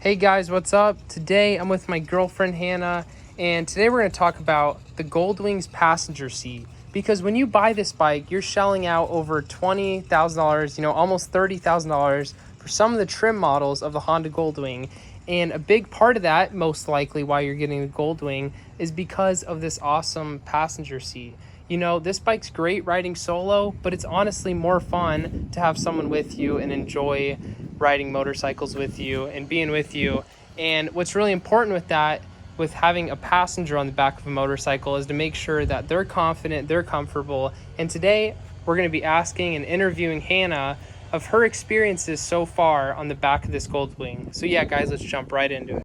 Hey guys, what's up? Today I'm with my girlfriend Hannah, and today we're going to talk about the Goldwings passenger seat. Because when you buy this bike, you're shelling out over $20,000, almost $30,000 for some of the trim models of the Honda Goldwing. And a big part of that, most likely why you're getting the Goldwing, is because of this awesome passenger seat. This bike's great riding solo, but it's honestly more fun to have someone with you and enjoy riding motorcycles with you and being with you. And what's really important with that, with having a passenger on the back of a motorcycle, is to make sure that they're confident, they're comfortable. And today we're going to be asking and interviewing Hannah of her experiences so far on the back of this Goldwing. So yeah, guys, let's jump right into it.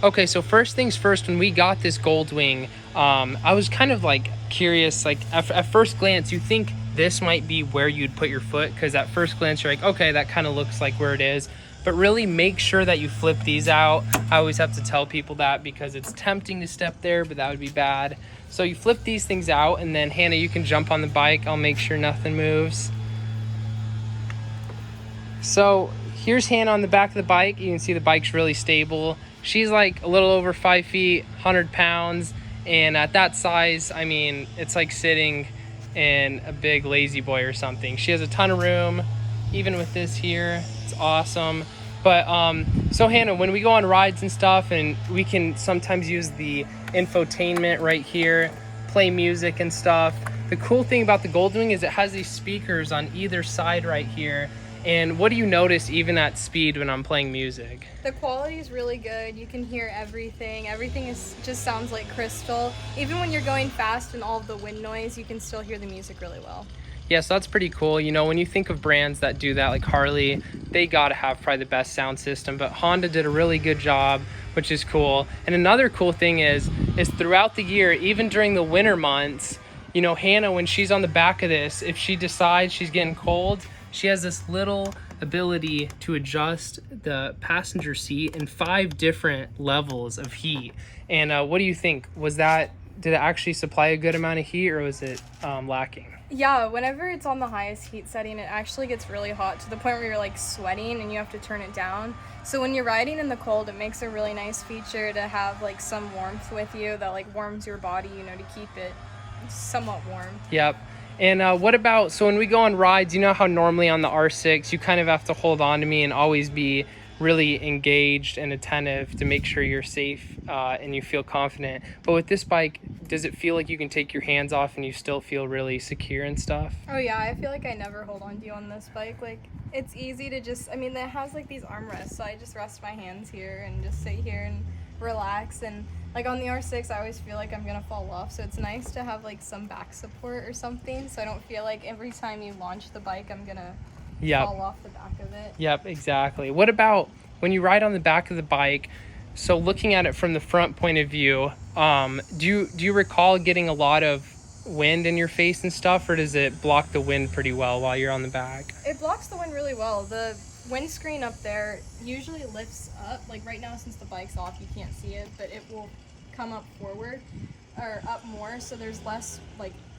Okay, so first things first, when we got this Goldwing, I was kind of curious, at first glance, you think this might be where you'd put your foot, because at first glance, you're like, okay, that kind of looks like where it is. But really make sure that you flip these out. I always have to tell people that because it's tempting to step there, but that would be bad. So you flip these things out, and then Hannah, you can jump on the bike. I'll make sure nothing moves. So here's Hannah on the back of the bike. You can see the bike's really stable. She's like a little over 5 feet, 100 pounds. And at that size, I mean, it's like sitting in a big lazy boy or something. She has a ton of room, even with this here. It's awesome. But so Hannah, when we go on rides and stuff, and we can sometimes use the infotainment right here, play music and stuff. The cool thing about the Goldwing is it has these speakers on either side right here. And what do you notice even at speed when I'm playing music? The quality is really good. You can hear everything. Everything just sounds like crystal. Even when you're going fast and all of the wind noise, you can still hear the music really well. Yeah, so that's pretty cool. When you think of brands that do that, like Harley, they gotta have probably the best sound system, but Honda did a really good job, which is cool. And another cool thing is throughout the year, even during the winter months, Hannah, when she's on the back of this, if she decides she's getting cold, she has this little ability to adjust the passenger seat in 5 different levels of heat. And what do you think? Did it actually supply a good amount of heat, or was it lacking? Yeah, whenever it's on the highest heat setting, it actually gets really hot to the point where you're sweating and you have to turn it down. So when you're riding in the cold, it makes a really nice feature to have some warmth with you that warms your body, to keep it somewhat warm. Yep. And what about, so when we go on rides, how normally on the R6, you kind of have to hold on to me and always be really engaged and attentive to make sure you're safe and you feel confident. But with this bike, does it feel like you can take your hands off and you still feel really secure and stuff? Oh yeah, I feel like I never hold on to you on this bike. It's easy to just, it has these armrests, so I just rest my hands here and just sit here and relax. And on the R6, I always feel like I'm gonna fall off, so it's nice to have some back support or something, so I don't feel like every time you launch the bike I'm gonna fall off the back of it. Yep, exactly. What about when you ride on the back of the bike? So looking at it from the front point of view, do you recall getting a lot of wind in your face and stuff, or does it block the wind pretty well while you're on the back? It blocks the wind really well. The windscreen up there usually lifts up. Right now, since the bike's off, you can't see it, but it will come up forward or up more, so there's less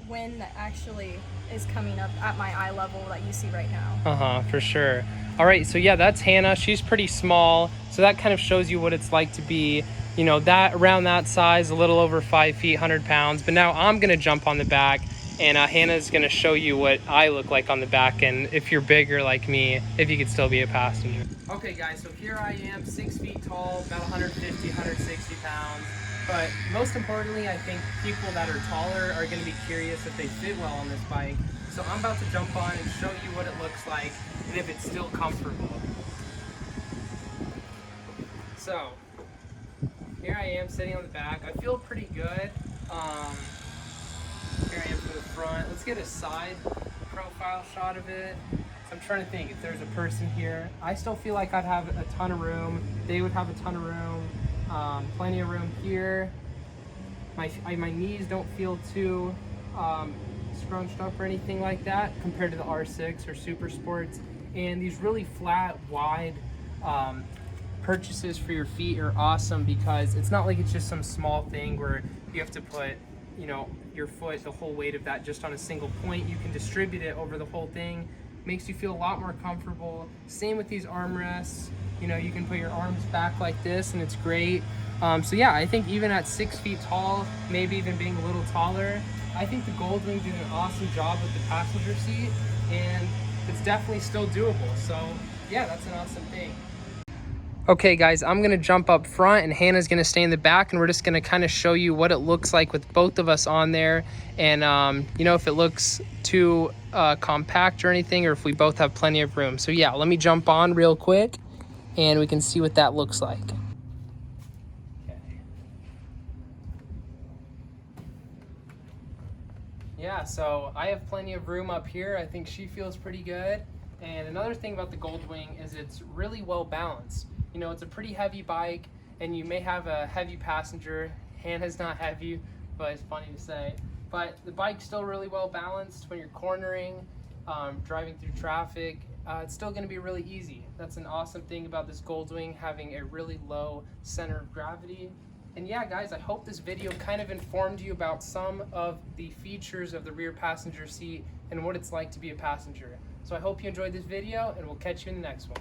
wind that actually is coming up at my eye level that you see right now. For sure. All right, so yeah, that's Hannah. She's pretty small, so that kind of shows you what it's like to be that around that size, a little over 5 feet, 100 pounds. But now I'm gonna jump on the back, and Hannah's gonna show you what I look like on the back, and if you're bigger like me, if you could still be a passenger. Okay guys, so here I am, 6 feet tall, about 150, 160 pounds. But most importantly, I think people that are taller are gonna be curious if they fit well on this bike. So I'm about to jump on and show you what it looks like and if it's still comfortable. So here I am sitting on the back. I feel pretty good. Here I am from the front. Let's get a side profile shot of it. So I'm trying to think if there's a person here. I still feel like I'd have a ton of room. They would have a ton of room. Plenty of room here. My knees don't feel too scrunched up or anything like that compared to the R6 or Super Sports. And these really flat, wide purchases for your feet are awesome, because it's not like it's just some small thing where you have to put your foot, the whole weight of that just on a single point. You can distribute it over the whole thing, makes you feel a lot more comfortable. Same with these armrests. You know, you can put your arms back like this and it's great. So yeah, I think even at 6 feet tall, maybe even being a little taller, I think the Goldwing did an awesome job with the passenger seat, and it's definitely still doable. So yeah, that's an awesome thing. Okay guys, I'm gonna jump up front and Hannah's gonna stay in the back, and we're just gonna kind of show you what it looks like with both of us on there, and you know, if it looks too compact or anything, or if we both have plenty of room. So yeah, let me jump on real quick and we can see what that looks like. Yeah, so I have plenty of room up here. I think she feels pretty good. And another thing about the Goldwing is it's really well balanced. You know, it's a pretty heavy bike, and you may have a heavy passenger. Hannah's not heavy, but it's funny to say. But the bike's still really well balanced when you're cornering, driving through traffic. It's still going to be really easy. That's an awesome thing about this Goldwing, having a really low center of gravity. And yeah, guys, I hope this video kind of informed you about some of the features of the rear passenger seat and what it's like to be a passenger. So I hope you enjoyed this video, and we'll catch you in the next one.